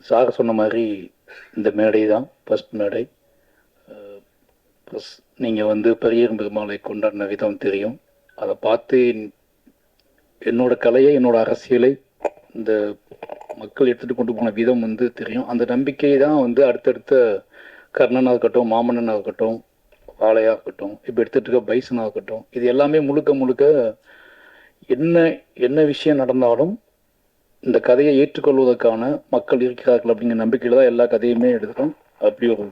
Sir சொன்ன மாதிரி இந்த மேடை தான் ஃபர்ஸ்ட் மேடை. ப்ளஸ் நீங்கள் வந்து பெரியரும் பெருமாளை கொண்டாடின விதம் தெரியும். அதை பார்த்து என்னோட கலையை, என்னோட அரசியலை இந்த மக்கள் எடுத்துகிட்டு கொண்டு போன விதம் வந்து தெரியும். அந்த நம்பிக்கை தான் வந்து அடுத்தடுத்த கர்ணனாக இருக்கட்டும், மாமன்னனாக இருக்கட்டும், வாழையாக இருக்கட்டும், இப்போ எடுத்துகிட்டு இருக்க பைசனாக இருக்கட்டும், இது எல்லாமே முழுக்க முழுக்க என்ன என்ன விஷயம் நடந்தாலும் இந்த கதையை ஏற்றுக்கொள்வதற்கான மக்கள் இருக்கிறார்கள் அப்படிங்கிற நம்பிக்கையில் தான் எல்லா கதையுமே எடுக்கிறோம். அப்படி ஒரு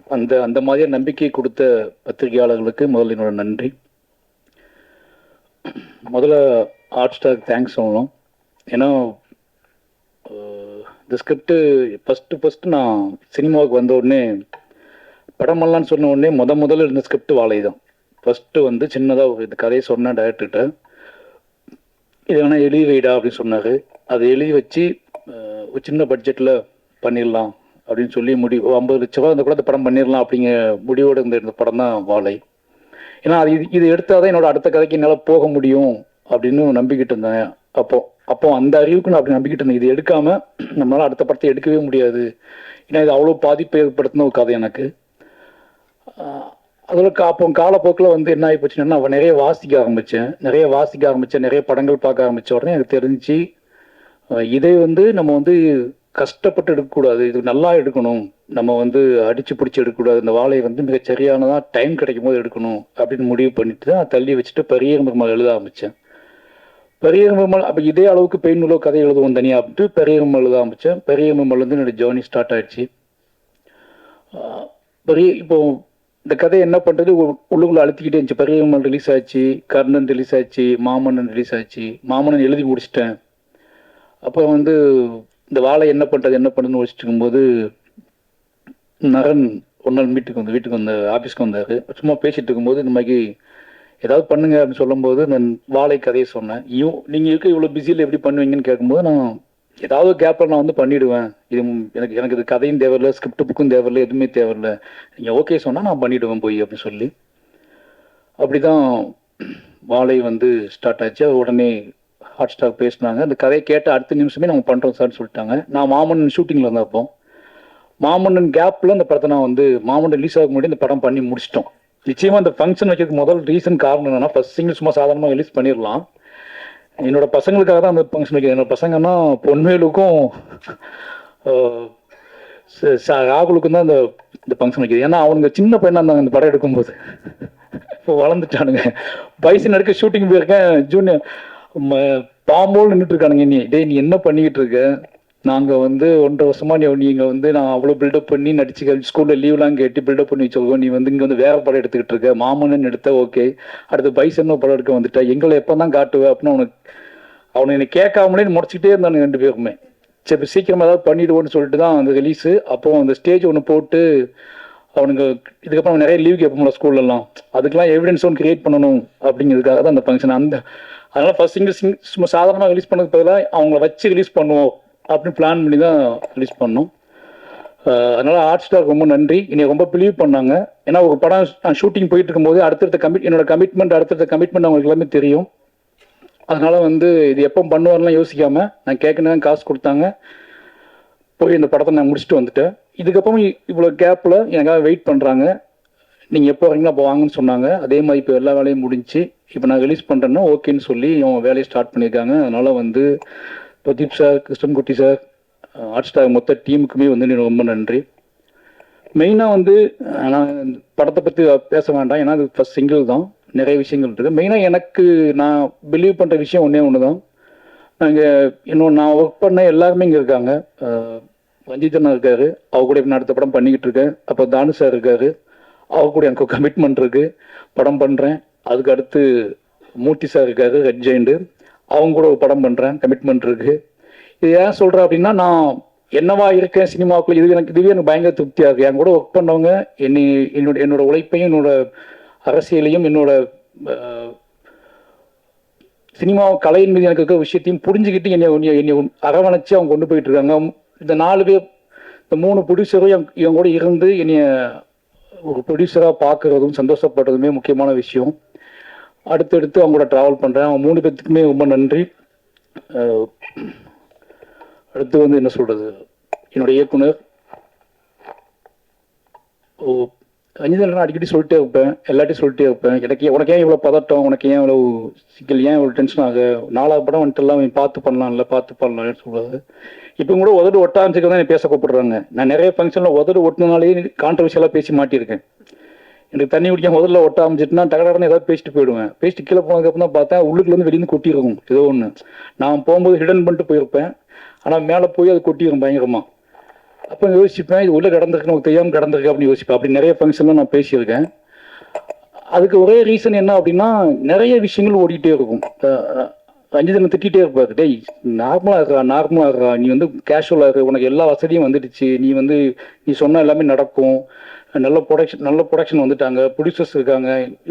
அந்த மாதிரியான நம்பிக்கை கொடுத்த பத்திரிகையாளர்களுக்கு முதல்ல என்னோட நன்றி. முதல்ல ஹாட் ஸ்டாருக்கு தேங்க்ஸ் சொல்லணும். ஏன்னா இந்த ஸ்கிரிப்டு ஃபஸ்ட்டு நான் சினிமாவுக்கு வந்த உடனே படமெல்லாம்னு சொன்ன உடனே முதல்ல இருந்த ஸ்கிரிப்ட் வாழை தான். ஃபஸ்ட்டு வந்து சின்னதாக ஒரு இந்த கதையை சொன்னேன் டைரக்டர்கிட்ட, இது வேணால் எழுதி வைடா அப்படின்னு சொன்னார். அதை எழுதி வச்சு ஒரு சின்ன பட்ஜெட்டில் பண்ணிடலாம் அப்படின்னு சொல்லி 50 லட்ச ரூபா அந்த கூட அந்த படம் பண்ணிடலாம் அப்படிங்கிற முடிவோடு இருந்த படம் தான் வாழை. ஏன்னா இது எடுத்தால் தான் என்னோட அடுத்த கதைக்கு என்னால் போக முடியும் அப்படின்னு நம்பிக்கிட்டு இருந்தேன். அப்போ அந்த அறிவுக்கு நான் அப்படி நம்பிக்கிட்டு இருந்தேன். இது எடுக்காமல் நம்மளால் அடுத்த படத்தை எடுக்கவே முடியாது. ஏன்னா இது அவ்வளோ பாதிப்பு ஏற்படுத்தின ஒரு கதை எனக்கு. அதில் அப்போ காலப்போக்கில் வந்து என்ன ஆகி போச்சுன்னா, அவன் நிறைய வாசிக்க ஆரம்பித்தேன், நிறைய படங்கள் பார்க்க ஆரம்பித்த உடனே எனக்கு தெரிஞ்சு இதை வந்து நம்ம வந்து கஷ்டப்பட்டு எடுக்கக்கூடாது, இது நல்லா எடுக்கணும், நம்ம வந்து அடித்து பிடிச்சி எடுக்கக்கூடாது, இந்த வாழையை வந்து மிகச் சரியானதாக டைம் கிடைக்கும் போது எடுக்கணும் அப்படின்னு முடிவு பண்ணிட்டு தான் தள்ளி வச்சுட்டு பெரியரும் பெருமாள் எழுத ஆரம்பித்தேன். பெரியரும் பெருமாள் அப்போ இதே அளவுக்கு பெயின்னுள்ள கதை எழுதுவோம் தனியாக அப்படின்ட்டு பெரியரும் பெருமாள் எழுத ஆரம்பித்தேன். பெரியரும் பெருமாள் வந்து என்னோடய ஜேர்னி ஸ்டார்ட் ஆகிடுச்சு. இப்போ இந்த கதை என்ன பண்ணுறது உள்ளுக்குள்ளே அழுத்திக்கிட்டே இருந்துச்சு. பெரியரும் பெருமாள் ரிலீஸ் ஆச்சு, கர்ணன் ரிலீஸ் ஆச்சு, மாமன்னன் ரிலீஸ் ஆச்சு. மாமன்னன் எழுதி முடிச்சிட்டேன். அப்போ வந்து இந்த வாழை என்ன பண்ணுறதுன்னு வச்சுட்டு இருக்கும்போது நரன் ஒரு நாள் வீட்டுக்கு வந்து ஆஃபீஸ்க்கு வந்தார். சும்மா பேசிகிட்டு இருக்கும்போது இந்த மாதிரி ஏதாவது பண்ணுங்க அப்படின்னு சொல்லும்போது நான் வாழை கதையை சொன்னேன். நீங்கள் இருக்க இவ்வளோ பிஸியில் எப்படி பண்ணுவீங்கன்னு கேட்கும்போது, நான் ஏதாவது கேப்பில் நான் வந்து பண்ணிவிடுவேன், இது எனக்கு இது கதையும் தேவையில்லை, ஸ்கிரிப்ட் புக்கும் தேவையில்லை, எதுவுமே தேவையில்லை, நீங்கள் ஓகே சொன்னால் நான் பண்ணிவிடுவேன் போய் அப்படின்னு சொல்லி அப்படி தான் வாழை வந்து ஸ்டார்ட் ஆச்சு. உடனே ஹாட் ஸ்டார் பேசினாங்க. அந்த கதையை கேட்ட அடுத்த நிமிஷமே நம்ம பண்ணுறோம் சார்னு சொல்லிட்டாங்க. நான் மாமன்னன் ஷூட்டிங்கில் இருந்தப்போ மாமன்னன் கேப்பில் அந்த படத்தை நான் வந்து மாமன்னன் ரிலீஸ் ஆக முன்னாடி இந்த படம் பண்ணி முடிச்சிட்டோம். நிச்சயமாக அந்த ஃபங்க்ஷன் வைக்கிறதுக்கு முதல் ரீசன் காரணம் என்னன்னா, ஃபர்ஸ்ட் சிங்கிள் சும்மா சாதாரணமாக ரிலீஸ் பண்ணிடலாம், என்னோட பசங்களுக்காக தான் அந்த ஃபங்க்ஷன் வைக்கிறது. என்னோட பசங்கன்னா பொன்வேலுக்கும் ராகுலுக்கும் தான் இந்த ஃபங்க்ஷன் வைக்கிது. ஏன்னா அவங்க சின்ன பையனாக இருந்தாங்க அந்த படம் எடுக்கும்போது. இப்போ வளர்ந்துட்டானுங்க. பைசன் எடுக்க ஷூட்டிங் போயிருக்கேன், ஜூனியர் பாம்போல் நின்றுட்டு இருக்கானுங்க. நீ என்ன பண்ணிக்கிட்டு இருக்க, நாங்கள் வந்து 1.5 வருஷமா நீங்கள் வந்து நான் அவ்வளோ பில்டப் பண்ணி நடிச்சு ஸ்கூலில் லீவ்லாம் கேட்டு பில்டப் பண்ணி வச்சுருக்கோம், நீ வந்து இங்கே வந்து வேற படம் எடுத்துக்கிட்டு இருக்க, மாமன்னன் எடுத்த ஓகே, அடுத்து பைசன்னு படம் எடுக்க வந்துட்டா, எங்களை எப்போ தான் காட்டுவேன் அப்படின்னு அவனை என்னை கேட்காமலே முடிச்சுக்கிட்டே இருந்தானுங்க 2 பேருக்குமே. சரி சீக்கிரமாக ஏதாவது பண்ணிவிடுவோன்னு சொல்லிட்டு தான் அந்த ரிலீஸு. அப்போ அந்த ஸ்டேஜ் ஒன்று போட்டு அவனுங்க இதுக்கப்புறம் நிறைய லீவ் கேட்போம்ல ஸ்கூல்லலாம், அதுக்கெல்லாம் எவிடன்ஸ் ஒன்று கிரியேட் பண்ணணும் அப்படிங்கிறதுக்காக தான் அந்த ஃபங்க்ஷன். அதனால் ஃபர்ஸ்ட் சிங்கிள் சும்மா சாதாரணமாக ரிலீஸ் பண்ணதுக்கு பதிலாக அவங்கள வச்சு ரிலீஸ் பண்ணுவோம் அப்படின்னு பிளான் பண்ணி தான் ரிலீஸ் பண்ணோம். அதனால் ஹாட் ஸ்டாருக்கு ரொம்ப நன்றி. என்னை ரொம்ப பிலீவ் பண்ணாங்க. ஏன்னா ஒரு படம் நான் ஷூட்டிங் போயிட்டு இருக்கும்போது என்னோட கமிட்மெண்ட் அவங்களுக்கு எல்லாமே தெரியும். அதனால் வந்து இது எப்போ பண்ணுவார்லாம் யோசிக்காமல் நான் கேட்கணும் காசு கொடுத்தாங்க. போய் இந்த படத்தை நான் முடிச்சுட்டு வந்துட்டேன். இதுக்கப்புறம் இவ்வளோ கேப்பில் எனக்காக வெயிட் பண்ணுறாங்க. நீங்கள் எப்போ வரீங்களோ அப்போ வாங்கன்னு சொன்னாங்க. அதே மாதிரி இப்போ எல்லா வேலையும் முடிஞ்சு இப்போ நான் ரிலீஸ் பண்ணுறேன்னா ஓகேன்னு சொல்லி அவங்க வேலையை ஸ்டார்ட் பண்ணியிருக்காங்க. அதனால் வந்து Pradeep sir, Krishnankutty sir, hot star மொத்த டீமுக்குமே வந்து எனக்கு ரொம்ப நன்றி. மெயினாக வந்து நான் படத்தை பற்றி பேச வேண்டாம், ஏன்னா அது ஃபர்ஸ்ட் சிங்கிள் தான், நிறைய விஷயங்கள் இருக்குது. மெயினாக எனக்கு நான் பிலீவ் பண்ணுற விஷயம் ஒன்று தான். நான் ஒர்க் பண்ண எல்லாருமே இங்கே இருக்காங்க. ரஞ்சிதனா இருக்காரு, அவர் கூட நான் அடுத்த படம் பண்ணிக்கிட்டு இருக்கேன். அப்போ தானு சார் இருக்காரு, அவர் கூட எனக்கு கமிட்மெண்ட் இருக்குது, படம் பண்ணுறேன். அதுக்கு அடுத்து மூர்த்தி சார் இருக்காரு, ரெட் ஜெயிண்ட், அவங்க கூட ஒரு படம் பண்ணுறேன், கமிட்மெண்ட் இருக்குது. இது ஏன் சொல்கிறேன் அப்படின்னா, நான் என்னவா இருக்கேன் சினிமாவுக்குள்ள, இதுவே எனக்கு பயங்கர திருப்தியாக இருக்குது. என் கூட ஒர்க் பண்ணவங்க என்னோட உழைப்பையும் என்னோட அரசியலையும் என்னோட சினிமா கலையின் மீது எனக்கு இருக்கிற விஷயத்தையும் புரிஞ்சுக்கிட்டு என்னை அரவணைச்சு அவங்க கொண்டு போயிட்டு இருக்காங்க. இந்த 4 பேர், இந்த 3 ப்ரொடியூசரும் இவங்க கூட இருந்து என்னைய ஒரு ப்ரொடியூசராக பார்க்குறதும் சந்தோஷப்படுறதுமே முக்கியமான விஷயம். அடுத்தடுத்து அவங்க கூட ட்ராவல் பண்ணுறேன். அவங்க 3 பேர்த்துக்குமே ரொம்ப நன்றி. அடுத்து வந்து என்ன சொல்கிறது, என்னோட இயக்குனர் ரஞ்சிதன் அடிக்கடி சொல்லிட்டே இருப்பேன், எல்லாத்தையும் சொல்லிட்டே இருப்பேன். உனக்கு ஏன் இவ்வளோ பதட்டம், உனக்கு ஏன் இவ்வளோ சிக்கல், ஏன் இவ்வளோ டென்ஷன் ஆக, 4வது படம் வந்துட்டு எல்லாம் பார்த்து பண்ணலாம்னு சொல்லுவாரு. இப்போ கூட உதடு ஒட்டாமிச்சுக்க தான் பேச கூப்பிடுறாங்க. நான் நிறைய ஃபங்க்ஷனில் உதடு ஒட்டினாலே கான்ட்ரவர்ஷியலாக பேசி மாட்டியிருக்கேன். எனக்கு தண்ணி குடிக்காம முதல்ல ஒட்ட ஆரம்பிச்சிட்டுனா டகடன்னு ஏதாவது பேசிட்டு போயிடுவேன். பேசிட்டு கீழே போனதுக்கப்புறம் தான் பார்த்தா உள்ளுக்குலேருந்து வெளியிருந்து கொட்டியிருக்கும் ஏதோ ஒன்று. நான் போகும்போது ஹிடன் பண்ணிட்டு போயிருப்பேன், ஆனால் மேலே போய் அது கொட்டிடும் பயங்கரமாக. அப்போ யோசிப்பேன், இது உள்ள கிடந்திருக்கு, நமக்கு தெரியாமல் கிடந்திருக்கு அப்படின்னு யோசிப்பேன். அப்படி நிறைய ஃபங்க்ஷன்லாம் நான் பேசியிருக்கேன். அதுக்கு ஒரே ரீசன் என்ன அப்படின்னா, நிறைய விஷயங்கள் ஓடிக்கிட்டே இருக்கும். ரஞ்சிதனை திட்டிகிட்டே இருப்பாரு, டேய் நார்மலாக இருக்கா, நீ வந்து கேஷுவலாக இருக்கு, உனக்கு எல்லா வசதியும் வந்துடுச்சு, நீ சொன்ன எல்லாமே நடக்கும், நல்ல ப்ரொடக்ஷன் வந்துட்டாங்க, ப்ரொடியூசர்ஸ் இருக்காங்க,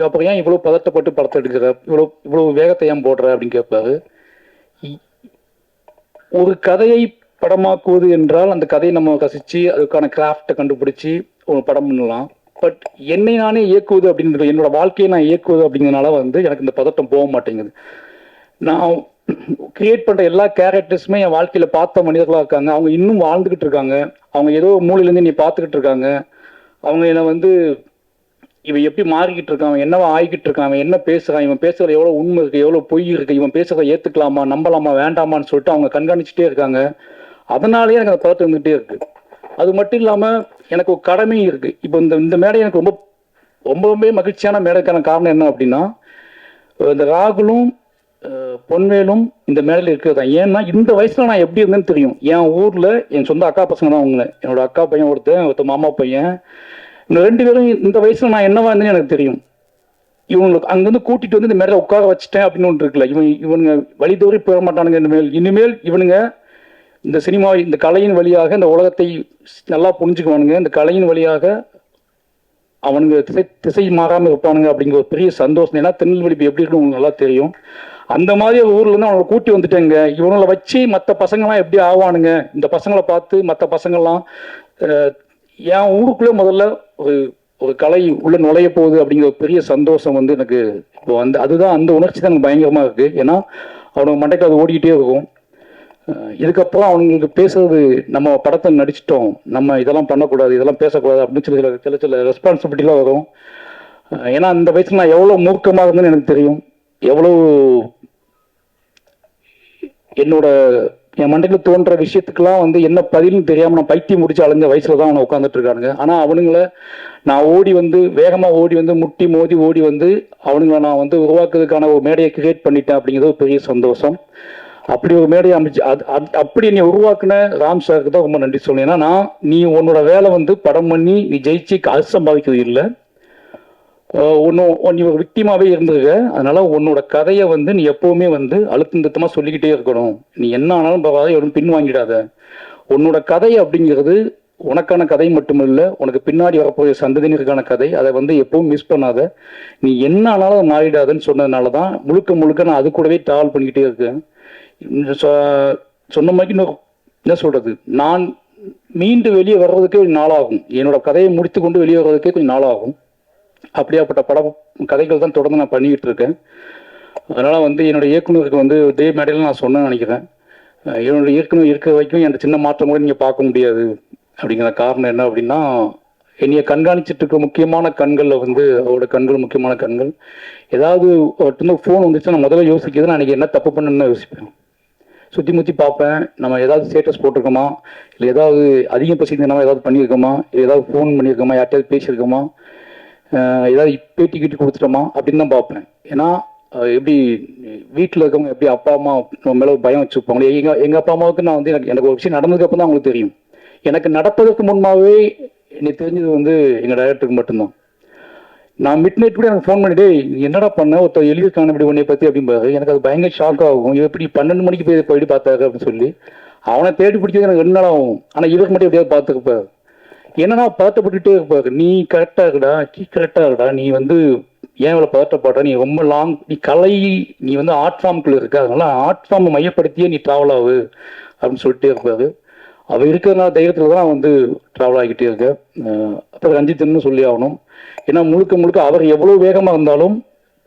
அப்புறம் ஏன் இவ்வளோ பதட்டப்பட்டு படத்தை எடுக்கிற, இவ்வளோ வேகத்தை ஏன் போடுற அப்படின்னு கேட்பாரு. ஒரு கதையை படமாக்குவது என்றால் அந்த கதையை நம்ம ரசித்து அதுக்கான கிராஃப்டை கண்டுபிடிச்சி ஒரு படம் பண்ணலாம். பட் என்னை நானே இயக்குவது அப்படின்றது, என்னோட வாழ்க்கையை நான் இயக்குவது அப்படிங்கிறதுனால வந்து எனக்கு இந்த பதட்டம் போக மாட்டேங்குது. நான் கிரியேட் பண்ணுற எல்லா கேரக்டர்ஸுமே என் வாழ்க்கையில் பார்த்த மனிதர்களாக இருக்காங்க. அவங்க இன்னும் வாழ்ந்துக்கிட்டு இருக்காங்க. அவங்க ஏதோ மூலையிலேருந்து நீ பார்த்துக்கிட்டு இருக்காங்க. அவங்க என்னை வந்து இவன் எப்படி மாறிக்கிட்டு இருக்கான், அவன் என்னவா ஆகிக்கிட்டு இருக்கான், அவன் என்ன பேசுகிறான், இவன் பேசுகிறது எவ்வளோ உண்மை இருக்குது, எவ்வளோ பொய் இருக்குது, இவன் பேசுகிறத ஏற்றுக்கலாமா, நம்பலாமா, வேண்டாமான்னு சொல்லிட்டு அவங்க கண்காணிச்சுட்டே இருக்காங்க. அதனாலேயே எனக்கு அந்த பதட்டம் இருந்துகிட்டே இருக்குது. அது மட்டும் இல்லாமல் எனக்கு ஒரு கடமையும் இருக்குது. இப்போ இந்த மேடை எனக்கு ரொம்பவே மகிழ்ச்சியான மேடைக்கான காரணம் என்ன அப்படின்னா, இந்த ராகுலும் பொன்வேலும் இந்த மேடையில் இருக்கிறது தான். ஏன்னா இந்த வயசில் நான் எப்படி இருந்தேன்னு தெரியும். என் ஊரில் என் சொந்த அக்கா பசங்க தான் அவங்கள, என்னோட அக்கா பையன் ஒருத்தர் மாமா பையன், இந்த 2 பேரும் இந்த வயசில் நான் என்னவா இருந்தேன்னு எனக்கு தெரியும். இவங்களுக்கு அங்கேருந்து கூட்டிகிட்டு வந்து இந்த மேடையில் உட்கார வச்சுட்டேன் அப்படின்னு ஒன்று இருக்குல்ல, இவனுங்க வழி தவறி போக மாட்டானுங்க. இனிமேல் இவனுங்க இந்த சினிமா, இந்த கலையின் வழியாக இந்த உலகத்தை நல்லா புரிஞ்சுக்குவானுங்க, இந்த கலையின் வழியாக அவனுங்க திசை மாறாமல் இருப்பானுங்க அப்படிங்கிற ஒரு பெரிய சந்தோஷம். ஏன்னா திருநெல்வேலி எப்படி இருக்குன்னு உங்களுக்கு நல்லா தெரியும். அந்த மாதிரி ஒரு ஊர்ல இருந்து அவங்களை கூட்டி வந்துட்டேங்க. இவங்களை வச்சு மற்ற பசங்கள்லாம் எப்படி ஆவானுங்க, இந்த பசங்களை பார்த்து மற்ற பசங்கள்லாம் என் ஊருக்குள்ளே முதல்ல ஒரு கலை உள்ள நுழைய போகுது அப்படிங்கிற ஒரு பெரிய சந்தோஷம் வந்து எனக்கு இப்போ அதுதான் அந்த உணர்ச்சி தான் எனக்கு பயங்கரமா இருக்கு. ஏன்னா அவனுக்கு மண்டைக்கு அது ஓடிக்கிட்டே இருக்கும். இதுக்கப்புறம் அவங்களுக்கு பேசுறது, நம்ம படத்தை நடிச்சிட்டோம், நம்ம இதெல்லாம் பண்ணக்கூடாது, இதெல்லாம் பேசக்கூடாது அப்படின்னு சில ரெஸ்பான்சிபிலிட்டிலாம் வரும். ஏன்னா அந்த வயசுல நான் எவ்வளோ மூர்க்கமாக இருந்தேன்னு எனக்கு தெரியும். எவ்வளோ என் மண்டையில் தோன்ற விஷயத்துக்கெல்லாம் வந்து என்ன பதில்னு தெரியாமல் நான் பைத்தியம் முடிச்சு அலைஞ்ச வயசுல தான் அவனை உட்காந்துட்டு இருக்கானுங்க. ஆனால் அவனுங்களை நான் வேகமாக ஓடி வந்து முட்டி மோதி ஓடி வந்து அவனுங்களை நான் வந்து உருவாக்குறதுக்கான ஒரு மேடையை கிரியேட் பண்ணிட்டேன் அப்படிங்கிறது ஒரு பெரிய சந்தோஷம். அப்படி ஒரு மேடையை அமைச்சு அப்படி நீ உருவாக்குன ராம் சாருக்கு தான் ரொம்ப நன்றி சொல்லணும். ஏன்னா நீ உன்னோட வேலை வந்து படம் பண்ணி நீ ஜெயிச்சு காசு சம்பாதிக்கிறது இல்லை, நீ ஒரு விக்டிமாவே இருந்திருக்க. அதனால உன்னோட கதையை வந்து நீ எப்பவுமே வந்து அழுத்தமா சொல்லிக்கிட்டே இருக்கணும். நீ என்ன ஆனாலும் பரவாயில்ல, எவரும் பின் வாங்கிடாத. உன்னோட கதை அப்படிங்கிறது உனக்கான கதை மட்டுமில்ல, உனக்கு பின்னாடி வரப்போகிற சந்ததியினருக்கான கதை. அதை வந்து எப்பவும் மிஸ் பண்ணாத. நீ என்ன ஆனாலும் அதை மாறிடாதுன்னு சொன்னதுனால தான் முழுக்க நான் அது கூடவே டிராவல் பண்ணிக்கிட்டே இருக்கேன். சொன்ன மாதிரி என்ன சொல்றது, நான் மீண்டு வெளியே வர்றதுக்கே கொஞ்சம் நாளாகும். என்னோட கதையை முடித்து கொண்டு வெளியே வர்றதுக்கே கொஞ்சம் நாளாகும். அப்படியாப்பட்ட கதைகள் தான் தொடர்ந்து நான் பண்ணிக்கிட்டு இருக்கேன். அதனால வந்து என்னோட இயக்குநருக்கு வந்து இதே மேடையில் நான் சொன்னேன்னு நினைக்கிறேன். என்னோட இயக்குனர் இருக்கிற வரைக்கும் எந்த சின்ன மாற்றம் கூட நீங்கள் பார்க்க முடியாது. அப்படிங்கிற காரணம் என்ன அப்படின்னா, என்னைய கண்காணிச்சுட்டு இருக்க முக்கியமான கண்களில் வந்து அவரோட கண்கள் முக்கியமான கண்கள். ஏதாவது ஒருத்தர் ஃபோன் வந்துச்சுன்னா நான் முதல்ல யோசிக்கிறது நான் அன்றைக்கி என்ன தப்பு பண்ணுன்னு யோசிப்பேன். சுற்றி பார்ப்பேன், நம்ம ஏதாவது ஸ்டேட்டஸ் போட்டிருக்கோமா, இல்லை ஏதாவது அதிகம் பசிந்தனமா ஏதாவது பண்ணியிருக்கோமா, இல்லை ஏதாவது ஃபோன் பண்ணியிருக்கோமா, யார்ட்டையாவது பேசியிருக்கோமா, ஏதாவது பேட்டி கிட்டி கொடுத்துட்டோமா அப்படின்னு தான் பார்ப்பேன். ஏன்னா எப்படி வீட்டில் இருக்கவங்க எப்படி அப்பா அம்மா நம்ம மேலே பயம் வச்சுருப்பாங்களே, எங்கள் அப்பா அம்மாவுக்கு நான் வந்து எனக்கு ஒரு விஷயம் நடந்ததுக்கப்புறம் தான் அவங்களுக்கு தெரியும். எனக்கு நடப்பதற்கு முன்பாகவே எனக்கு தெரிஞ்சது வந்து எங்கள் டைரக்டருக்கு மட்டும்தான். நான் மிட் நைட் கூட எனக்கு ஃபோன் பண்ணிட்டு என்னடா பண்ண ஒருத்தர் எழுதியிருக்கான இப்படி உன்னை பற்றி அப்படிம்பாரு. எனக்கு அது பயங்கர ஷாக் ஆகும். எப்படி 12 மணிக்கு போயிட்டு பார்த்தாரு அப்படின்னு சொல்லி அவனை தேடி பிடிக்கிறது எனக்கு 2 நாள் ஆகும். ஆனால் இவருக்கு மட்டும் எப்படியாவது பார்த்துருப்பாரு. என்னன்னா பதட்டப்பட்டுட்டே இருப்பாரு. நீ கரெக்டாக இருக்கடா, நீ வந்து ஏன் இவ்வளோ பதட்டப்படுற, நீ ரொம்ப நீ நீ வந்து ஆர்ட் ஃபார்முக்குள்ள இருக்க, அதனால ஆர்ட் ஃபார்மை மையப்படுத்தியே நீ ட்ராவல் ஆகு அப்படின்னு சொல்லிட்டே இருப்பாரு. அவர் இருக்கிறதுனால தைரியத்தில் தான் வந்து ட்ராவல் ஆகிக்கிட்டே இருக்கேன். அப்புறம் ரஞ்சித்ன்னு சொல்லி ஆகணும். ஏன்னா முழுக்க அவர் எவ்வளோ வேகமாக இருந்தாலும்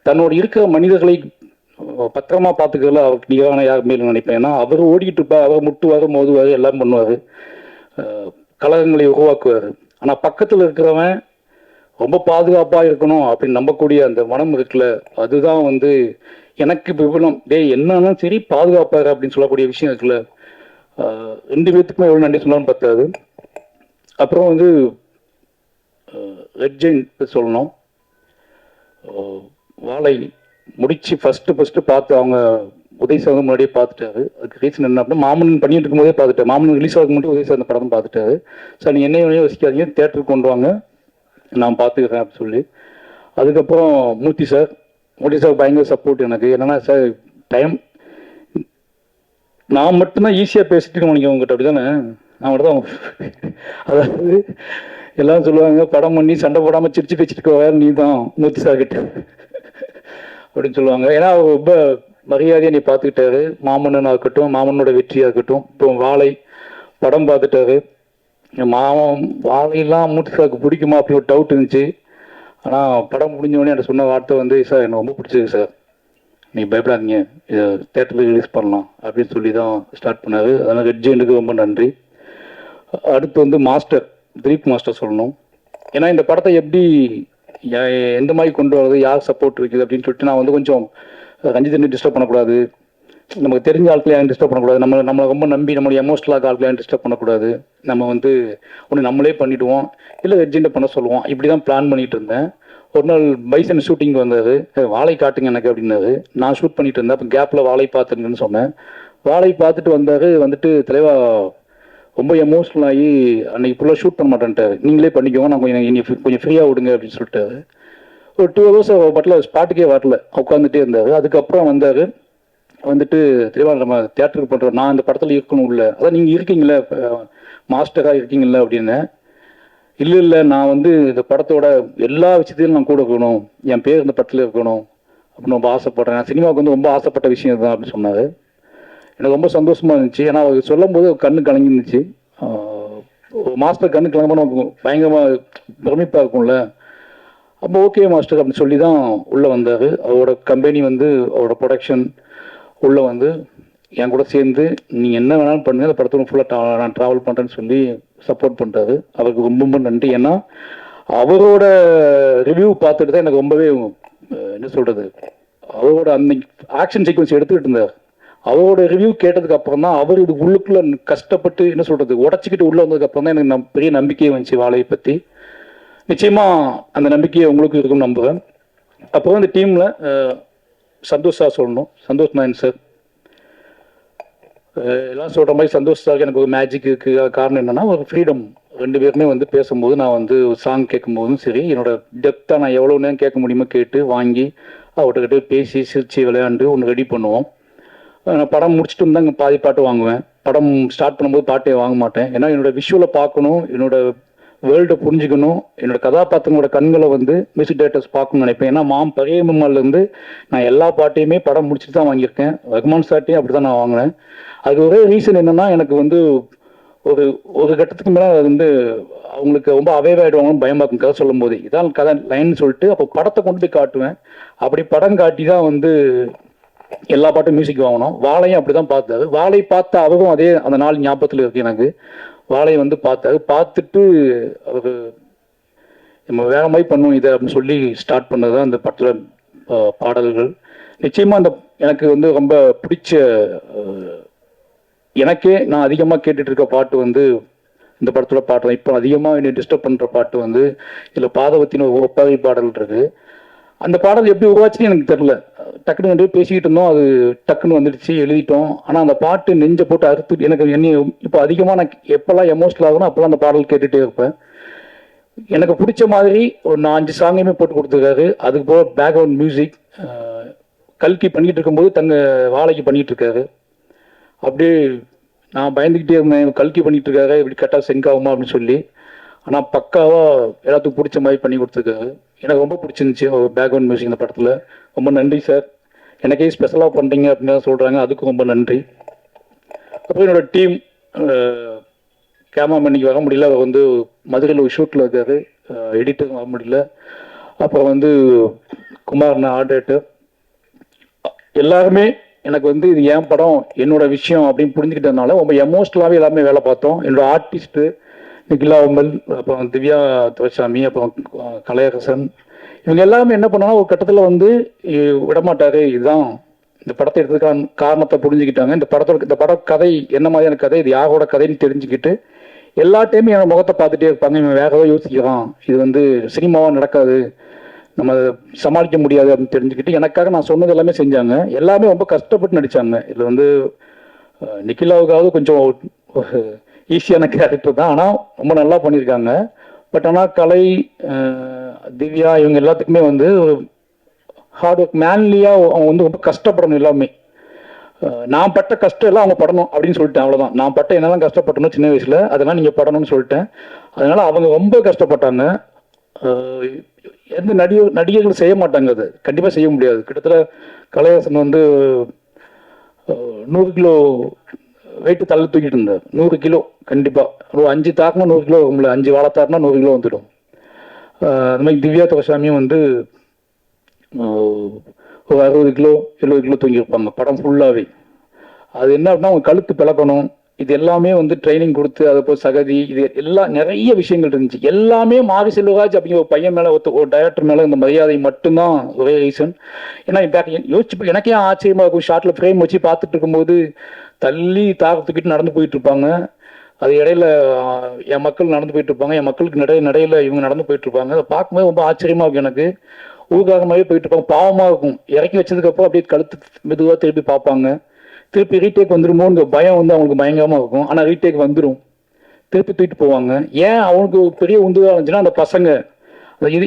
தன்னோட இருக்கிற மனிதர்களை பத்திரமா பார்த்துக்கிறதுல அவருக்கு நிகரான யார் மேலும் நினைப்பேன். ஏன்னா அவர் ஓடிக்கிட்டு இருப்பார், அவர் முட்டுவார், மோதுவார், எல்லாம் பண்ணுவார், கழகங்களை உருவாக்குவார். ஆனால் பக்கத்தில் இருக்கிறவன் ரொம்ப பாதுகாப்பாக இருக்கணும் அப்படின்னு நம்பக்கூடிய அந்த மனம் இருக்குல்ல, அதுதான் வந்து எனக்கு விபலம். என்னன்னா சரி பாதுகாப்பாக அப்படின்னு சொல்லக்கூடிய விஷயம் இருக்குல்ல, ரெண்டு பேர்த்துக்குமே எவ்வளோ நன்றி சொன்னாலும் பத்தாது. அப்புறம் வந்து ரெட் ஜெயின் சொல்லணும். வாழை முடிச்சு ஃபஸ்ட்டு பார்த்து அவங்க உதய் சார் முன்னாடியே பார்த்துட்டாரு. அதுக்கு ரீசன் என்ன அப்படின்னா, மாமன் பண்ணிட்டு இருக்கும்போதே பார்த்துட்டாரு. மாமன் ரிலீஸ் ஆகும் மட்டும் உதய் சார் அந்த படம் பார்த்துட்டாரு. சார் நீங்கள் என்னையும் வசிக்காதீங்க, தேட்டருக்கு கொண்டு வாங்க, நான் பார்த்துக்கிறேன் அப்படின்னு சொல்லி. அதுக்கப்புறம் மூர்த்தி சார் பயங்கர சப்போர்ட் எனக்கு. என்னன்னா சார் டைம் நான் மட்டும்தான் ஈஸியாக பேசிட்டு நினைக்கிறேன் உங்ககிட்ட, அப்படி தானே? நான் மட்டும் தான். அதாவது எல்லாம் சொல்லுவாங்க படம் பண்ணி சண்டை போடாமல் சிரிச்சு பேசிட்டு வேறு நீ தான் மூர்த்தி சார் கிட்ட அப்படின்னு சொல்லுவாங்க. ஏன்னா அவர் ரொம்ப மரியாதையை நீ பார்த்துக்கிட்டாரு. மாமன்னனாக இருக்கட்டும், மாமனோட வெற்றியாக இருக்கட்டும். இப்போ வாழை படம் பார்த்துட்டாரு. வாழையெல்லாம் மூர்த்தி சாருக்கு பிடிக்குமா அப்படி ஒரு டவுட் இருந்துச்சு. ஆனால் படம் முடிஞ்சோடனே எனக்கு சொன்ன வார்த்தை வந்து, சார் எனக்கு ரொம்ப பிடிச்சிருக்கு சார், நீ பயப்படாதீங்க, இதை தேட்டரில் ரிலீஸ் பண்ணலாம் அப்படின்னு சொல்லி தான் ஸ்டார்ட் பண்ணார். அதனால் ரெட் ஜெயினுக்கு ரொம்ப நன்றி. அடுத்து வந்து மாஸ்டர் திலீப் மாஸ்டர் சொல்லணும். ஏன்னா இந்த படத்தை எப்படி எந்த மாதிரி கொண்டு வரது, யார் சப்போர்ட் இருக்குது அப்படின்னு சொல்லிட்டு நான் வந்து கொஞ்சம் ரஞ்சித் டிஸ்டர்ப் பண்ணக்கூடாது, நமக்கு தெரிஞ்ச ஆட்களை யாரும் டிஸ்டர்ப் பண்ணக்கூடாது, நம்மளை ரொம்ப நம்பி நம்மளுடைய எமோஷனலாக ஆட்களை யாரும் டிஸ்டர்ப் பண்ணக்கூடாது, நம்ம வந்து ஒன்று நம்மளே பண்ணிவிடுவோம், இல்லை ரெட்ஜெண்டை பண்ண சொல்லுவோம். இப்படி தான் பிளான் பண்ணிட்டு இருந்தேன். ஒரு நாள் பைசன் ஷூட்டிங் வந்தார். வாழை காட்டுங்க எனக்கு அப்படின்னாரு. நான் ஷூட் பண்ணிட்டு இருந்தேன். அப்போ கேப்பில் வாழை பார்த்துருங்கன்னு சொன்னேன். வாழை பார்த்துட்டு வந்தார். வந்துட்டு தலைவா ரொம்ப எமோஷனல் ஆகி அன்னைக்கு ஃபுல்லாக ஷூட் பண்ண மாட்டேன்ட்டார். நீங்களே பண்ணிக்கோங்க, நான் கொஞ்சம் ஃப்ரீயாக விடுங்க அப்படின்னு சொல்லிட்டாரு. ஒரு 2 hours பட்டில் ஸ்பாட்டுக்கே வரல, உட்காந்துட்டே இருந்தார். அதுக்கப்புறம் வந்தார். வந்துட்டு தெளிவா நம்ம தியேட்டருக்கு பண்ணுறோம், நான் இந்த படத்தில் இருக்கணும் இல்லை, அதான் நீங்கள் இருக்கீங்களே மாஸ்டராக இருக்கீங்களா அப்படின்னு. இல்லை நான் வந்து இந்த படத்தோட எல்லா விஷயத்தையும் நான் கூட இருக்கணும், என் பேர் இந்த படத்தில் இருக்கணும் அப்படின்னு ரொம்ப ஆசைப்படுறேன். சினிமாவுக்கு வந்து ரொம்ப ஆசைப்பட்ட விஷயம் தான் அப்படின்னு சொன்னார். எனக்கு ரொம்ப சந்தோஷமாக இருந்துச்சு. ஏன்னா அவர் சொல்லும் போது கண்ணு கலங்கி இருந்துச்சு. மாஸ்டர் கண்ணு கலங்கமாக பயங்கரமாக பிரமிப்பாக இருக்கும்ல. அப்போ ஓகே மாஸ்டர் அப்படின்னு சொல்லி தான் உள்ளே வந்தார். அவரோட கம்பெனி வந்து அவரோட ப்ரொடக்ஷன் உள்ளே வந்து என் கூட சேர்ந்து நீங்கள் என்ன வேணாலும் பண்ணுங்க, அந்த படத்தை ஃபுல்லாக நான் ட்ராவல் பண்ணுறேன்னு சொல்லி சப்போர்ட் பண்ணுறாரு. அவருக்கு ரொம்ப ரொம்ப நன்றி. ஏன்னா அவரோட ரிவ்யூ பார்த்துட்டு தான் எனக்கு ரொம்பவே என்ன சொல்கிறது, அவரோட அந்த ஆக்ஷன் சீக்வன்ஸ் எடுத்துக்கிட்டு இருந்தார். அவரோட ரிவ்யூ கேட்டதுக்கு அப்புறம் தான் அவர் இது உள்ளுக்குள்ளே கஷ்டப்பட்டு என்ன சொல்கிறது உடச்சிக்கிட்டு உள்ளே வந்ததுக்கு அப்புறம் தான் எனக்கு பெரிய நம்பிக்கையை வந்துச்சு வாழையை பற்றி. நிச்சயமாக அந்த நம்பிக்கையை உங்களுக்கு இருக்குன்னு நம்புவேன். அப்புறம் இந்த டீமில் சந்தோஷ் சார் சொல்லணும். சந்தோஷ் நாயன் சார் எல்லாம் சொல்கிற மாதிரி சந்தோஷ் சார் எனக்கு ஒரு மேஜிக் இருக்குது. காரணம் என்னென்னா ஒரு ஃப்ரீடம். 2 பேருமே வந்து பேசும்போது நான் வந்து ஒரு சாங் கேட்கும்போதும் சரி, என்னோட டெப்த்தாக நான் எவ்வளோ நேரம் கேட்க முடியுமோ கேட்டு வாங்கி அவர்கிட்ட பேசி சிரித்து விளையாண்டு ஒன்று ரெடி பண்ணுவோம். நான் படம் முடிச்சுட்டு வந்து அங்கே பாதி பாட்டு வாங்குவேன். படம் ஸ்டார்ட் பண்ணும்போது பாட்டே வாங்க மாட்டேன். ஏன்னா என்னோட விஷுவலை பார்க்கணும், என்னோட வேர்ல்டை புரிஞ்சுக்கணும், என்னோட கதாபாத்திரங்களோட கண்களை வந்து மியூசிக் டைரக்டர்ஸ் பார்க்கணும்னு நினைப்பேன். ஏன்னா பழைய மெம்மாலேருந்து நான் எல்லா பாட்டையுமே படம் முடிச்சுட்டு தான் வாங்கியிருக்கேன். ரஹ்மான் சார்ட்டையும் அப்படி தான் நான் வாங்கினேன். அது ஒரே ரீசன் என்னென்னா, எனக்கு வந்து ஒரு கட்டத்துக்கு மேலே அது வந்து அவங்களுக்கு ரொம்ப அவைவாயிடுவாங்கன்னு பயமாக்கும் கதை சொல்லும் போது. இதான் கதை லைன்னு சொல்லிட்டு அப்போ படத்தை கொண்டு போய் காட்டுவேன். அப்படி படம் காட்டி தான் வந்து எல்லா பாட்டும் மியூசிக் வாங்கணும். வாழையும் அப்படி தான் பார்த்தாரு. வாழை பார்த்த அவரும் அதே அந்த நாள் ஞாபகத்தில் இருக்கு எனக்கு. வாழை வந்து பார்த்தாரு. பார்த்துட்டு அவர் நம்ம வேற மாதிரி பண்ணுவோம் இதை அப்படின்னு சொல்லி ஸ்டார்ட் பண்ணது தான் அந்த படத்தில் பாடல்கள். நிச்சயமாக அந்த எனக்கு வந்து ரொம்ப பிடிச்ச, எனக்கே நான் அதிகமாக கேட்டுட்டு இருக்க பாட்டு வந்து இந்த படத்தோட பாட்டு தான். இப்போ அதிகமாக என்னை டிஸ்டர்ப் பண்ணுற பாட்டு வந்து இதில் பாதவத்தின் ஒரு ஒப்பாவை பாடல் இருக்குது. அந்த பாடல் எப்படி உருவாச்சுன்னு எனக்கு தெரில. டக்குன்னு வந்து பேசிக்கிட்டு இருந்தோம், அது டக்குன்னு வந்துடுச்சு, எழுதிட்டோம். ஆனால் அந்த பாட்டு நெஞ்சை போட்டு அறுத்து எனக்கு இப்போ அதிகமாக நான் எப்போல்லாம் எமோஷனல் ஆகணும் அப்போல்லாம் அந்த பாடல் கேட்டுகிட்டே இருப்பேன். எனக்கு பிடிச்ச மாதிரி ஒரு 4-5 சாங்கையுமே போட்டு கொடுத்துருக்காரு. அதுக்கு போக பேக்ரவுண்ட் மியூசிக் கல்கி பண்ணிகிட்டு இருக்கும்போது வாழைக்கு பண்ணிகிட்டு இருக்காரு. அப்படியே நான் பயந்துக்கிட்டே இருந்தேன், கல்கி பண்ணிகிட்டு இருக்காரு, இப்படி கரெக்டாக சென்க் ஆகுமா அப்படின்னு சொல்லி. ஆனால் பக்காவாக எல்லாத்துக்கும் பிடிச்ச மாதிரி பண்ணி கொடுத்துருக்காரு. எனக்கு ரொம்ப பிடிச்சிருந்துச்சி பேக்ரவுண்ட் மியூசிக் இந்த படத்தில். ரொம்ப நன்றி சார், எனக்கே ஸ்பெஷலாக பண்ணுறீங்க அப்படின்னு தான் சொல்கிறாங்க, அதுக்கும் ரொம்ப நன்றி. அப்புறம் என்னோட டீம் கேமராமேன் இன்னைக்கு வர முடியல, அவர் வந்து மதுரையில் ஒரு ஷூட்டில் இருக்காரு, எடிட்டர் வர முடியல. அப்புறம் வந்து குமார்னா ஆர்டேட்டர், எல்லாருமே எனக்கு வந்து இது என் படம் என்னோட விஷயம் அப்படின்னு புரிஞ்சுக்கிட்டதுனால ரொம்ப எமோஷ்னலாகவே எல்லாமே வேலை பார்த்தோம். என்னோட ஆர்டிஸ்ட்டு நிகிலா உமல், அப்புறம் திவ்யா துரைசாமி, அப்புறம் கலையரசன், இவங்க எல்லாமே என்ன பண்ணாங்கன்னா ஒரு கட்டத்தில் வந்து விடமாட்டாரு. இதுதான் இந்த படத்தை எடுத்ததுக்கான காரணத்தை புரிஞ்சுக்கிட்டாங்க. இந்த பட கதை என்ன மாதிரியான கதை, இது யாரோட கதைன்னு தெரிஞ்சுக்கிட்டு எல்லா டைமும் என் முகத்தை பார்த்துட்டே இருப்பாங்க. இவன் வேற ஏதோ யோசிக்கிறான், இது வந்து சினிமாவாக நடக்காது, நம்ம சமாளிக்க முடியாது அப்படின்னு தெரிஞ்சுக்கிட்டு எனக்காக நான் சொன்னது எல்லாமே செஞ்சாங்க. எல்லாமே ரொம்ப கஷ்டப்பட்டு நடித்தாங்க. இதில் வந்து நிக்கிலாவுக்காவது கொஞ்சம் ஈஸியான கேரக்டர் தான், ஆனால் ரொம்ப நல்லா பண்ணியிருக்காங்க. பட் ஆனால் கலை, திவ்யா இவங்க எல்லாத்துக்குமே வந்து ஹார்ட் ஒர்க், மேன்லியாக அவங்க வந்து ரொம்ப கஷ்டப்படணும். எல்லாமே நான் பட்ட கஷ்டம் எல்லாம் அவங்க படணும் அப்படின்னு சொல்லிட்டேன். அவ்வளோதான். நான் பட்ட என்னெல்லாம் கஷ்டப்பட்டணும் சின்ன வயசில், அதெல்லாம் நீங்கள் படணும்னு சொல்லிட்டேன். அதனால் அவங்க ரொம்ப கஷ்டப்பட்டாங்க. எந்த நடிகர்கள் செய்ய மாட்டாங்க, அது கண்டிப்பாக செய்ய முடியாது. கிட்டத்தட்ட கலையரசன் வந்து 100 கிலோ வெயிட்டு தள்ள தூக்கிட்டு இருந்தார். 100 கிலோ கண்டிப்பாக. ஒரு 5 தாக்குனா 100 கிலோ உங்களை 5 வாழத்தாருனா 100 கிலோ வந்துடும். அது மாதிரி திவ்யா துரைசாமியும் வந்து ஒரு 60 கிலோ 70 கிலோ தூங்கியிருப்பாங்க படம் ஃபுல்லாகவே. அது என்ன அப்படின்னா அவங்க கழுத்து பிளக்கணும், இது எல்லாமே வந்து ட்ரைனிங் கொடுத்து அதை போய் சகதி, இது எல்லாம் நிறைய விஷயங்கள் இருந்துச்சு. எல்லாமே மாரி செல்வராஜ் அப்படிங்கிற ஒரு பையன் மேலே, ஒரு டைரக்டர் மேலே இந்த மரியாதை மட்டும்தான் ஒரே ரீசன். ஏன்னா யோசிச்சு எனக்கே ஆச்சரியமா இருக்கும். ஷார்ட்ல ஃப்ரேம் வச்சு பார்த்துட்டு இருக்கும்போது தள்ளி தூக்கிட்டு நடந்து போயிட்டு இருப்பாங்க. அது இடையில என் மக்கள் நடந்து போயிட்டு இருப்பாங்க, என் மக்களுக்கு நடையில இவங்க நடந்து போயிட்டு இருப்பாங்க. அதை பார்க்கும்போது ரொம்ப ஆச்சரியமா இருக்கும் எனக்கு. ஊர்காரமாகவே போயிட்டு இருப்பாங்க, பாவமாக இருக்கும். இறக்கி வச்சதுக்கப்புறம் அப்படியே கழுத்து மெதுவாக திருப்பி பார்ப்பாங்க. திருப்பி ரீடேக் வந்துருமோன்னு பயம் வந்து அவங்களுக்கு பயங்கரமாக இருக்கும். ஆனால் ரீடேக் வந்துடும், திருப்பி தூக்கிட்டு போவாங்க. ஏன் அவனுக்கு பெரிய உந்துதாக இருந்துச்சுன்னா அந்த பசங்க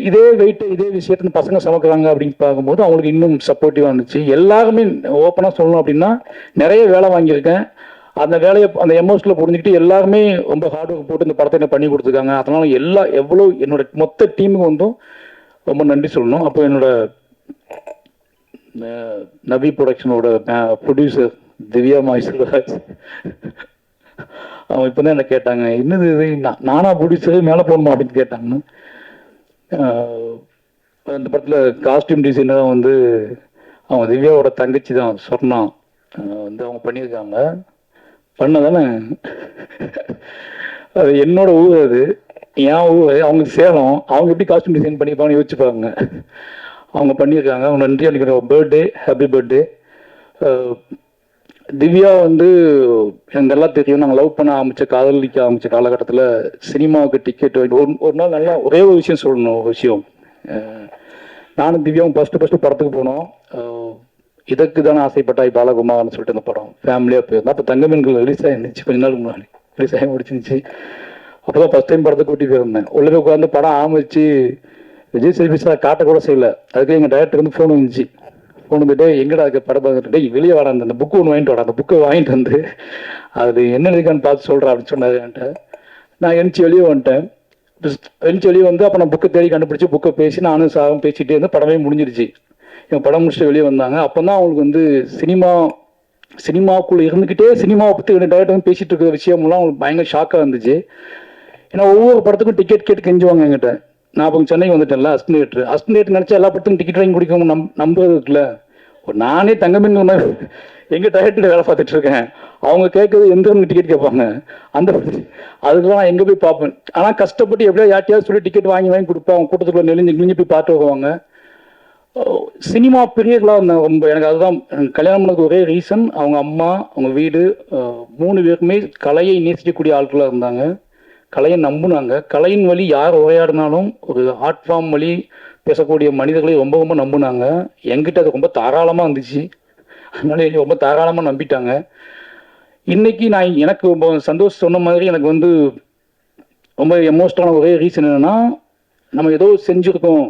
இதே வெயிட்டு இதே விஷயத்த இந்த பசங்க சமைக்கிறாங்க அப்படின்னு பார்க்கும்போது அவங்களுக்கு இன்னும் சப்போர்ட்டிவாக இருந்துச்சு. எல்லாருமே ஓப்பனாக சொல்லணும் அப்படின்னா நிறைய வேலை வாங்கியிருக்கேன். அந்த வேலையை அந்த எமோஷனில் புரிஞ்சுக்கிட்டு எல்லாருமே ரொம்ப ஹார்ட் ஒர்க் போட்டு இந்த படத்தை என்ன பண்ணி கொடுத்துருக்காங்க. அதனால எவ்வளோ என்னோட மொத்த டீமுக்கு வந்தும் ரொம்ப நன்றி சொல்லணும். அப்போ என்னோட நவி ப்ரொடக்ஷனோட ப்ரொடியூசர் திவ்யா செல்வராஜ், அவங்க இப்போ தான் என்ன கேட்டாங்க, என்னது இது நானா ப்ரொடியூசர் மேலே போகணுமா அப்படின்னு கேட்டாங்கன்னு. அந்த படத்தில் காஸ்டியூம் டிசைனராக வந்து அவங்க திவ்யாவோட தங்கச்சி தான் சொர்ணா வந்து அவங்க பண்ணியிருக்காங்க. பண்ணதானே அது என்னோட ஊர், அது என் ஊர், அவங்க சேலம். அவங்க எப்படி காஸ்டியூம் டிசைன் பண்ணியிருப்பாங்கன்னு யோசிச்சுப்பாங்க. அவங்க பண்ணியிருக்காங்க. அவங்க நன்றி அன்றைக்கி பர்த்டே, ஹாப்பி பர்த்டே. திவ்யா வந்து எனக்கு நல்லா தெரியும். நாங்கள் லவ் பண்ண காதலிக்க ஆரம்பித்த காலகட்டத்தில் சினிமாவுக்கு டிக்கெட் ஒரு நாள் நல்லா ஒரே ஒரு விஷயம் சொல்லணும். ஒரு விஷயம், நானும் திவ்யாவும் ஃபஸ்ட்டு படத்துக்கு போனோம். இதற்கு தானே ஆசைப்பட்டாய் பாலகுமார்னு சொல்லிட்டு அந்த படம் ஃபேமிலியாக போயிருந்தோம். அப்போ தங்கமீன்கள் ரிலீஸ் ஆகிருந்துச்சு, கொஞ்ச நாளுக்கு முன்னாடி ரிலீஸ் ஆகி முடிச்சிருந்துச்சு. அப்போ தான் ஃபஸ்ட் டைம் படத்தை கூட்டி போயிருந்தேன். உள்ளே உட்காந்து படம் ஆரம்பிச்சு விஜய் சேதுபதி சார் காட்ட கூட செய்யலை. அதுக்கு எங்கள் டைரக்டர் வந்து ஃபோன் வந்துச்சு. ஃபோன் வந்துட்டு எங்கடா அதுக்கு படம் பார்த்துட்டு வெளியே வர அந்த புக்கு ஒன்று வாங்கிட்டு வர, அந்த புக்கை வாங்கிட்டு வந்து அது என்ன இருக்கான்னு பார்த்து சொல்கிறேன் அப்படின்னு சொன்னார் என்கிட்ட. நான் எழுச்சி வெளியே வந்துட்டேன். எழுச்சி வெளியே வந்து அப்போ நான் புக்கை தேடி கண்டுபிடிச்சி புக்கை பேசி நானும் சாரும் பேசிகிட்டே இருந்து படமே முடிஞ்சிருச்சு. என் படம் முடிச்சுட்டு வெளியே வந்தாங்க. அப்போ தான் அவங்களுக்கு வந்து சினிமாவுக்குள்ளே இருந்துக்கிட்டே சினிமாவை பற்றி டைரக்டர் வந்து பேசிகிட்டு இருக்கிற விஷயம்லாம் அவங்களுக்கு பயங்கர ஷாக்காக இருந்துச்சு. ஏன்னா ஒவ்வொரு படத்துக்கும் டிக்கெட் கேட்டு கெஞ்சுவாங்க என்கிட்ட. நான் இப்போ சென்னைக்கு வந்துட்டேன்ல, அஸ்டேட் நினச்சா எல்லா படத்துக்கும் டிக்கெட் வாங்கி குடிக்கணும் நம்புறது இருக்குல்ல. நானே தங்கமீன் எங்கள் டைரக்டர் வேலை பார்த்துட்டு இருக்கேன். அவங்க கேட்குறது எந்த டிக்கெட் கேட்பாங்க, அதுக்கெல்லாம் நான் எங்கே போய் பார்ப்பேன். ஆனால் கஷ்டப்பட்டு எப்படியா யார்ட்டையாவது சொல்லி டிக்கெட் வாங்கி கொடுப்பேன். அவங்க கூட்டத்துக்குள்ள நெளிஞ்சு போய் பார்த்து வருவாங்க. சினிமா பிரியர்களாக இருந்தேன் ரொம்ப. எனக்கு அதுதான் கல்யாணம் பண்ணதுக்கு ஒரே ரீசன். அவங்க அம்மா, அவங்க வீடு, 3 பேருக்குமே கலையை நேசிக்கக்கூடிய ஆட்களாக இருந்தாங்க. கலையை நம்புனாங்க. கலையின் வழி யார் உரையாடினாலும் ஒரு ஆர்ட் ஃபார்ம் வழி பேசக்கூடிய மனிதர்களை ரொம்ப ரொம்ப நம்புனாங்க. என்கிட்ட அது ரொம்ப தாராளமாக இருந்துச்சு. அதனால ரொம்ப தாராளமாக நம்பிட்டாங்க. இன்னைக்கு எனக்கு ரொம்ப சந்தோஷம். சொன்ன மாதிரி எனக்கு வந்து ரொம்ப எமோஷனலான ஒரே ரீசன் என்னென்னா, நம்ம ஏதோ செஞ்சுருக்கோம்,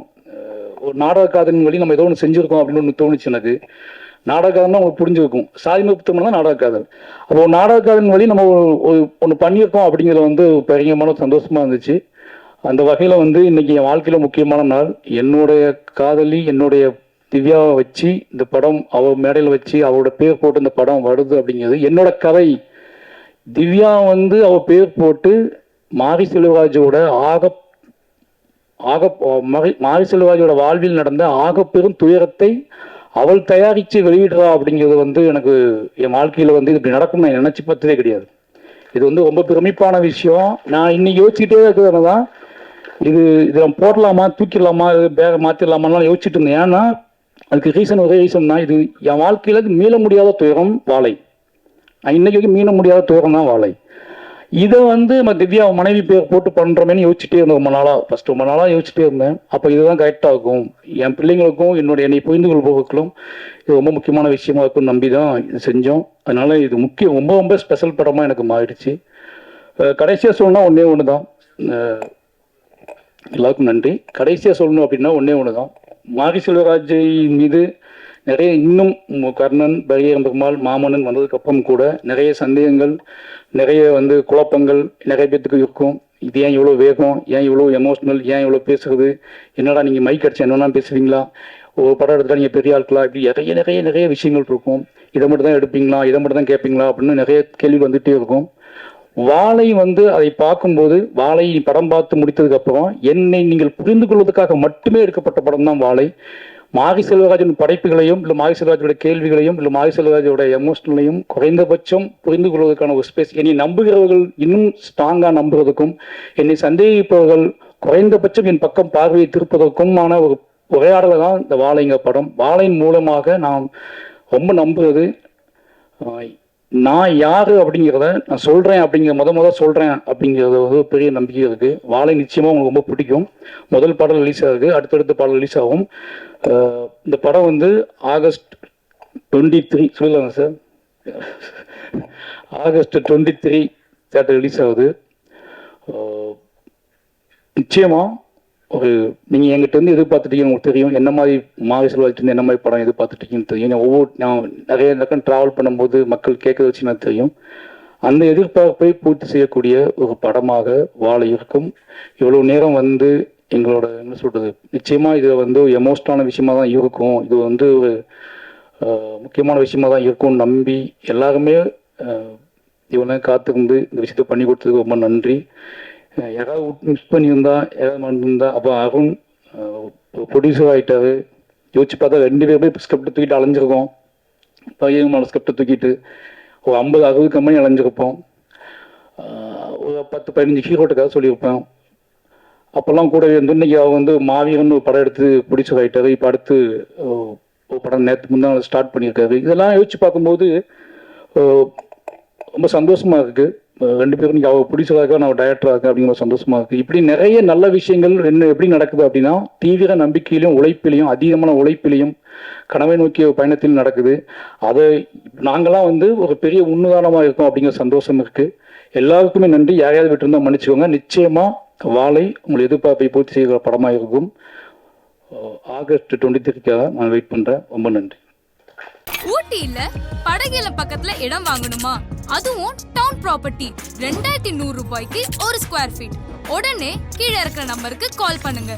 ஒரு நாடக காதலின் வழி நம்ம ஏதோ ஒன்று செஞ்சுருக்கோம் அப்படின்னு ஒன்று தோணுச்சு எனக்கு. நாடக காதல் தான் உங்களுக்கு புரிஞ்சுருக்கும். சாதிமுகத்தம் தான் நாடக காதல். அப்போ நாடக காதலின் வழி நம்ம ஒன்று பண்ணியிருக்கோம் அப்படிங்கிறது வந்து பயங்கரமான சந்தோஷமாக இருந்துச்சு. அந்த வகையில் வந்து இன்னைக்கு என் வாழ்க்கையில் முக்கியமான நாள். என்னுடைய காதலி, என்னுடைய திவ்யாவை வச்சு இந்த படம் அவள் மேடையில் வச்சு அவளோட பேர் போட்டு இந்த படம் வருது அப்படிங்கிறது என்னோட கதை. திவ்யா வந்து அவள் பேர் போட்டு மாரி செல்வராஜோட மாரி செல்வராஜோட வாழ்வில் நடந்த ஆகப்பெரும் துயரத்தை அவள் தயாரித்து வெளியிடுறா அப்படிங்கிறது வந்து எனக்கு என் வாழ்க்கையில் வந்து இப்படி நடக்கும் நான் நினச்சி பார்த்ததே கிடையாது. இது வந்து ரொம்ப பிரமிப்பான விஷயம். நான் இன்னைக்கு யோசிச்சுட்டே இருக்கிறது தான், இதை நம்ம போடலாமா, தூக்கிடலாமா, பேக மாற்றிடலாமான்னு யோசிச்சுட்டு இருந்தேன். ஏன்னா அதுக்கு ரீசன், ஒரே ரீசன் தான், இது என் வாழ்க்கையில் மீள முடியாத துயரம் வாழை. நான் இன்னைக்கு வரைக்கும் மீள முடியாத துயரம் தான் வாழை. இதை வந்து நம்ம திவ்யா மனைவி பேர் போட்டு பண்ணுறோமேனு யோசிச்சுட்டே இருந்தேன் ரொம்ப நாளாக யோசிச்சுட்டே இருந்தேன். அப்போ இதுதான் கரெக்டாக இருக்கும், என் பிள்ளைங்களுக்கும் என்னை புரிந்து கொள்பவர்களும் இது ரொம்ப முக்கியமான விஷயமா இருக்கும்னு நம்பி தான் இது செஞ்சோம். அதனால இது ரொம்ப ரொம்ப ஸ்பெஷல் படமாக எனக்கு மாறிடுச்சு. கடைசியாக சொல்லணும்னா ஒன்றே ஒன்று தான், எல்லாருக்கும் நன்றி. கடைசியாக சொல்லணும் அப்படின்னா ஒன்றே ஒன்று தான், மாரி செல்வராஜ் மீது நிறைய இன்னும் கர்ணன், பரியேறும் பெருமாள், மாமன்னன் வந்ததுக்கப்புறம் கூட நிறைய சந்தேகங்கள், நிறைய வந்து குழப்பங்கள் நிறைய பேத்துக்கு இருக்கும். இது ஏன் இவ்வளோ வேகம், ஏன் இவ்வளோ எமோஷ்னல், ஏன் இவ்வளோ பேசுறது, என்னடா நீங்கள் மைக் அடிச்சு என்னன்னா பேசுவீங்களா, ஒரு படம் எடுத்தால் நீங்கள் பெரிய ஆட்களா, இப்படி நிறைய நிறைய நிறைய விஷயங்கள் இருக்கும். இதை மட்டும் தான் எடுப்பீங்களா, இதை மட்டும் தான் கேட்பீங்களா அப்படின்னு நிறைய கேள்வி வந்துகிட்டே இருக்கும். வாழை வந்து அதை பார்க்கும்போது, வாழை படம் பார்த்து முடித்ததுக்கு அப்புறம் என்னை நீங்கள் புரிந்து கொள்வதற்காக மட்டுமே எடுக்கப்பட்ட படம் தான் வாழை. மாரி செல்வராஜன் படைப்புகளையும் இல்லை மாரி செல்வராஜோட கேள்விகளையும் இல்லை மாரி செல்வராஜோட எமோஷனலையும் குறைந்தபட்சம் புரிந்து கொள்வதற்கான ஒரு ஸ்பேஸ், என்னை நம்புகிறவர்கள் இன்னும் ஸ்ட்ராங்காக நம்புறதுக்கும், என்னை சந்தேகிப்பவர்கள் குறைந்தபட்சம் என் பக்கம் பார்வையை திருப்பதற்குமான ஒரு உரையாடலை தான் இந்த வாழைங்க படம். வாழையின் மூலமாக நான் ரொம்ப நம்புறது, நான் யாரு அப்படிங்கிறத நான் சொல்றேன், முத சொல்றேன் அப்படிங்கிறது ஒரு பெரிய நம்பிக்கை இருக்கு. வாழை நிச்சயமா உங்களுக்கு ரொம்ப பிடிக்கும். முதல் பாடல் ரிலீஸ் ஆகுது, அடுத்தடுத்த பாடல் ரிலீஸ் ஆகும். இந்த படம் வந்து ஆகஸ்ட் 23 சொல்லலாங்க சார், ஆகஸ்ட் 23 தேட்டர் ரிலீஸ் ஆகுது. நிச்சயமா ஒரு நீங்கள் எங்கிட்ட இருந்து எதிர்பார்த்துட்டீங்கன்னு உங்களுக்கு தெரியும், என்ன மாதிரி மாரி செல்வராஜ் என்ன மாதிரி படம் எதிர்பார்த்துட்டீங்கன்னு தெரியும். நான் நிறைய இடக்கம் ட்ராவல் பண்ணும்போது மக்கள் கேட்க வச்சு எனக்கு தெரியும். அந்த எதிர்பார்ப்பை பூர்த்தி செய்யக்கூடிய ஒரு படமாக வாழை இருக்கும். இவ்வளோ நேரம் வந்து எங்களோட என்ன சொல்றது, நிச்சயமா இது வந்து எமோஷனலான விஷயமா தான் இருக்கும், இது வந்து ஒரு முக்கியமான விஷயமா தான் இருக்கும்னு நம்பி எல்லாருமே இவனை காத்திருந்து இந்த விஷயத்தை பண்ணி கொடுத்ததுக்கு ரொம்ப நன்றி. யாராவது மிஸ் பண்ணியிருந்தா, யாராவது மறந்துருந்தா, அப்போ அருண் ப்ரொடியூசர் ஆகிட்டாரு. யோசிச்சு பார்த்தா 2 பேருமே ஸ்கிரிப்டை தூக்கிட்டு அலைஞ்சிருக்கோம். பையன் ஸ்கிரிப்டை தூக்கிட்டு ஒரு 50-60 கம்பெனி அலைஞ்சிருப்போம். ஒரு 10-15 ஹீரோட்டுக்காக சொல்லியிருப்பேன். அப்போல்லாம் கூட இருந்து இன்னைக்கு அவங்க வந்து மாவீரன் ஒரு படம் எடுத்து ப்ரொடியூசர் ஆகிட்டாரு. இப்போ அடுத்து ஒரு படம் நேற்று முன்னாள் ஸ்டார்ட் பண்ணியிருக்காரு. இதெல்லாம் யோசிச்சு பார்க்கும்போது ரொம்ப சந்தோஷமா இருக்கு. 2 பேரும் இன்னைக்கு அவங்க ப்ரொடியூசராக நான் டைரக்டராக இருக்கேன் அப்படிங்கிற சந்தோஷமா இருக்கு. இப்படி நிறைய நல்ல விஷயங்கள் எப்படி நடக்குது அப்படின்னா, தீவிர நம்பிக்கையிலும் உழைப்பிலையும், அதிகமான உழைப்பிலையும், கனவை நோக்கிய பயணத்திலும் நடக்குது. அதை நாங்களாம் வந்து ஒரு பெரிய உன்னுதாரணமாக இருக்கோம் அப்படிங்கிற சந்தோஷம் இருக்கு. எல்லாருக்குமே நன்றி. யாரையாவது விட்டுருந்தா மன்னிச்சுக்கோங்க. நிச்சயமா வாழை உங்களை எதிர்பார்ப்பை பூர்த்தி செய்கிற படமாக இருக்கும். ஆகஸ்ட் 23க்காக நான் வெயிட் பண்றேன். ரொம்ப நன்றி. ஊட்டியில படகுல பக்கத்துல இடம் வாங்கணுமா, அதுவும் டவுன் ப்ராப்பர்ட்டி 2100 ரூபாய்க்கு ஒரு ஸ்கொயர் ஃபீட். உடனே கீழே இருக்கிற நம்பருக்கு கால் பண்ணுங்க.